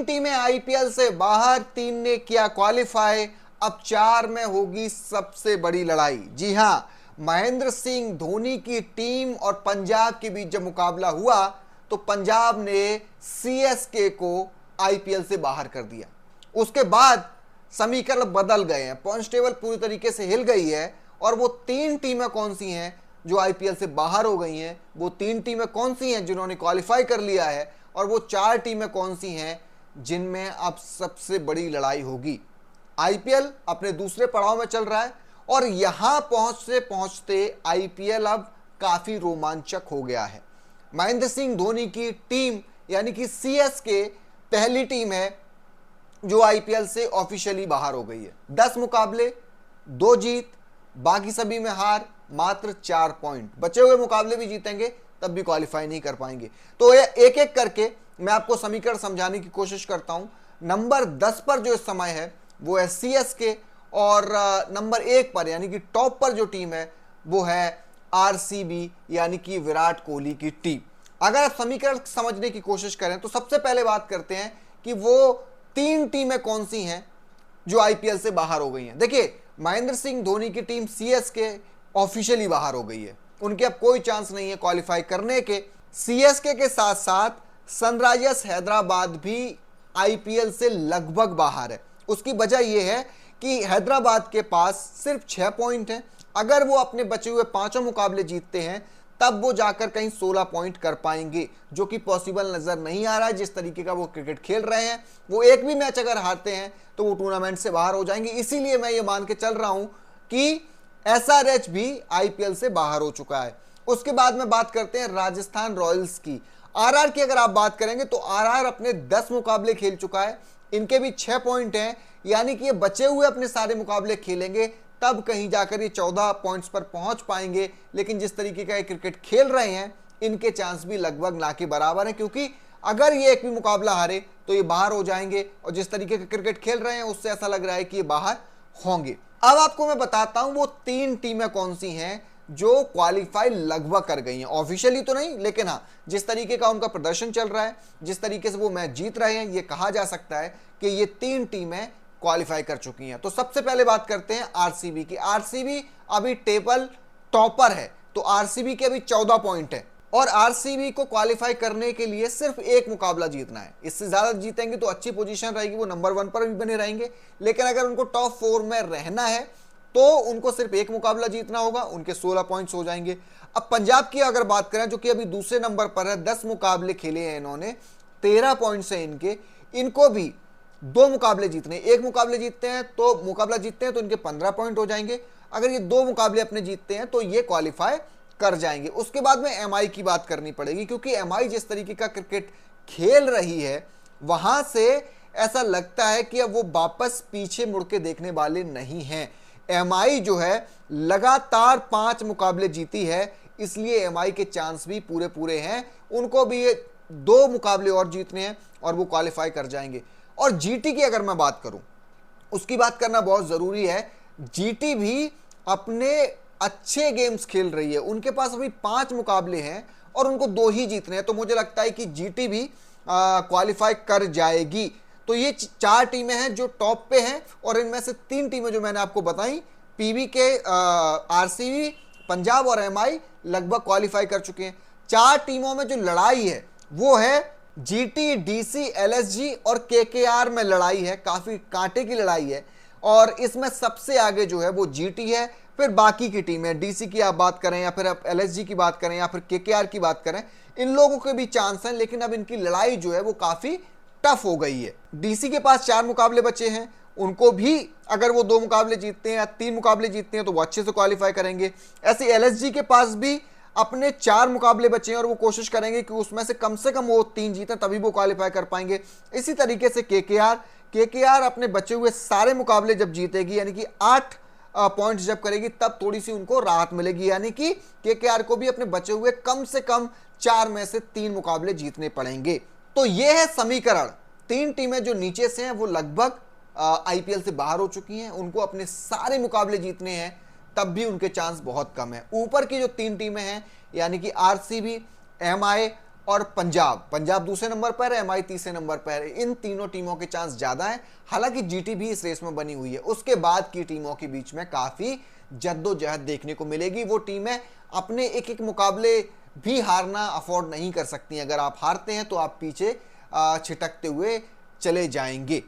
टीमें आईपीएल से बाहर, 3 ने किया क्वालिफाई, अब 4 में होगी सबसे बड़ी लड़ाई। जी हां, महेंद्र सिंह धोनी की टीम और पंजाब के बीच जब मुकाबला हुआ तो पंजाब ने सीएसके को आईपीएल से बाहर कर दिया। उसके बाद समीकरण बदल गए हैं, पॉइंट्स टेबल पूरी तरीके से हिल गई है। और वो 3 टीमें कौन सी हैं जो आईपीएल से बाहर हो गई हैं, वो 3 टीमें कौन सी हैं जिन्होंने क्वालिफाई कर लिया है, और वो 4 टीमें कौन सी हैं जिनमें अब सबसे बड़ी लड़ाई होगी। आईपीएल अपने दूसरे पड़ाव में चल रहा है और यहां पहुंचते पहुंचते आईपीएल अब काफी रोमांचक हो गया है। महेंद्र सिंह धोनी की टीम यानी कि सीएसके पहली टीम है जो आईपीएल से ऑफिशियली बाहर हो गई है। 10 मुकाबले, 2 जीत, बाकी सभी में हार, मात्र 4 पॉइंट। बचे हुए मुकाबले भी जीतेंगे तब भी क्वालिफाई नहीं कर पाएंगे। तो एक एक करके मैं आपको समीकरण समझाने की कोशिश करता हूं। नंबर 10 पर जो इस समय है वो है सीएसके, और नंबर 1 पर यानी कि टॉप पर जो टीम है वो है आरसीबी यानी कि विराट कोहली की टीम। अगर आप समीकरण समझने की कोशिश करें तो सबसे पहले बात करते हैं कि वो 3 टीमें कौन सी हैं जो आईपीएल से बाहर हो गई हैं। देखिए, महेंद्र सिंह धोनी की टीम सीएसके ऑफिशियली बाहर हो गई है, उनके अब कोई चांस नहीं है क्वालिफाई करने के। सीएसके के साथ साथ सनराइजर्स हैदराबाद भी आईपीएल से लगभग बाहर है। उसकी वजह यह है कि हैदराबाद के पास सिर्फ 6 पॉइंट हैं। अगर वो अपने बचे हुए 5 मुकाबले जीतते हैं तब वो जाकर कहीं 16 पॉइंट कर पाएंगे, जो कि पॉसिबल नजर नहीं आ रहा है। जिस तरीके का वो क्रिकेट खेल रहे हैं, वो एक भी मैच अगर हारते हैं तो वो टूर्नामेंट से बाहर हो जाएंगे। इसीलिए मैं ये मान के चल रहा हूं कि एसआरएच भी आईपीएल से बाहर हो चुका है। उसके बाद में बात करते हैं राजस्थान रॉयल्स की। आरआर की अगर आप बात करेंगे तो आरआर अपने 10 मुकाबले खेल चुका है, इनके भी 6 पॉइंट हैं, यानी कि ये बचे हुए अपने सारे मुकाबले खेलेंगे तब कहीं जाकर ये 14 पॉइंट्स पर पहुंच पाएंगे। लेकिन जिस तरीके का ये क्रिकेट खेल रहे हैं इनके चांस भी लगभग ना के बराबर है, क्योंकि अगर ये एक भी मुकाबला हारे तो ये बाहर हो जाएंगे, और जिस तरीके का क्रिकेट खेल रहे हैं उससे ऐसा लग रहा है कि ये बाहर होंगे। अब आपको मैं बताता हूं वो 3 टीमें कौन सी हैं जो क्वालिफाई लगभग कर गई हैं, ऑफिशियली तो नहीं, लेकिन हाँ जिस तरीके का उनका प्रदर्शन चल रहा है, जिस तरीके से वो मैच जीत रहे हैं, ये कहा जा सकता है कि ये 3 टीमें क्वालिफाई कर चुकी हैं। तो सबसे पहले बात करते हैं आरसीबी की। आरसीबी अभी टेबल टॉपर है, तो आरसीबी के अभी 14 पॉइंट है, और आरसीबी को क्वालिफाई करने के लिए सिर्फ एक मुकाबला जीतना है। इससे ज्यादा जीतेंगे तो अच्छी पोजीशन रहेगी, वो नंबर 1 पर भी बने रहेंगे। लेकिन अगर उनको टॉप 4 में रहना है तो उनको सिर्फ एक मुकाबला जीतना होगा, उनके 16 पॉइंट्स हो जाएंगे। अब पंजाब की अगर बात करें जो कि अभी दूसरे नंबर पर है, 10 मुकाबले खेले हैं इन्होंने, 13 पॉइंट्स हैं इनके। इनको भी 2 मुकाबले जीतने, एक मुकाबले जीतते हैं तो इनके 15 पॉइंट हो जाएंगे। अगर ये 2 मुकाबले अपने जीतते हैं तो ये क्वालिफाई कर जाएंगे। उसके बाद में एमआई की बात करनी पड़ेगी, क्योंकि एमआई जिस तरीके का क्रिकेट खेल रही है वहां से ऐसा लगता है कि अब वो वापस पीछे मुड़ के देखने वाले नहीं हैं। एमआई जो है लगातार 5 मुकाबले जीती है, इसलिए एमआई के चांस भी पूरे पूरे हैं। उनको भी ये 2 मुकाबले और जीतने हैं और वो क्वालिफाई कर जाएंगे। और जीटी की अगर मैं बात करूं, उसकी बात करना बहुत जरूरी है। जीटी भी अपने अच्छे गेम्स खेल रही है, उनके पास अभी 5 मुकाबले हैं और उनको 2 ही जीतने हैं। तो मुझे लगता है कि जीटी भी क्वालिफाई कर जाएगी। तो ये 4 टीमें हैं जो टॉप पे हैं, और इनमें से 3 टीमें जो मैंने आपको बताई, पीवी के आरसीबी, पंजाब और एमआई लगभग क्वालिफाई कर चुके हैं। 4 टीमों में जो लड़ाई है वो है जीटी, डीसी, एलएसजी और केकेआर में लड़ाई है, काफी कांटे की लड़ाई है। और इसमें सबसे आगे जो है वो जीटी है, फिर बाकी की टीमें, डीसी की आप बात करें या फिर आप एलएसजी की बात करें या फिर केकेआर की बात करें, इन लोगों के भी चांस हैं। लेकिन अब इनकी लड़ाई जो है वो काफी टफ हो गई है। डीसी के पास 4 मुकाबले बचे हैं, उनको भी अगर वो 2 मुकाबले जीतते हैं या 3 मुकाबले जीतते हैं तो वो अच्छे से क्वालिफाई करेंगे। ऐसे एलएसजी के पास भी अपने 4 मुकाबले बचे हैं और वो कोशिश करेंगे कि उसमें से कम वो 3 जीतें, तभी वो क्वालिफाई कर पाएंगे। इसी तरीके से केकेआर अपने बचे हुए सारे मुकाबले जब जीतेगी, यानी कि 8 पॉइंट्स जब करेगी, तब थोड़ी सी उनको राहत मिलेगी। यानी कि केकेआर को भी अपने बचे हुए कम से कम 4 में से 3 मुकाबले जीतने पड़ेंगे। तो ये है समीकरण। 3 टीमें जो नीचे से हैं वो लगभग आईपीएल से बाहर हो चुकी हैं, उनको अपने सारे मुकाबले जीतने हैं, तब भी उनके चांस बहुत कम है। ऊपर की जो 3 टीमें हैं यानी कि आरसीबी, एमआई और पंजाब पंजाब दूसरे नंबर पर है, एमआई तीसरे नंबर पर है। इन तीनों टीमों के चांस ज्यादा है। हालांकि जीटी भी इस रेस में बनी हुई है। उसके बाद की टीमों के बीच में काफी जद्दोजहद देखने को मिलेगी। वो टीमें अपने एक एक मुकाबले भी हारना अफोर्ड नहीं कर सकती। अगर आप हारते हैं तो आप पीछे छिटकते हुए चले जाएंगे।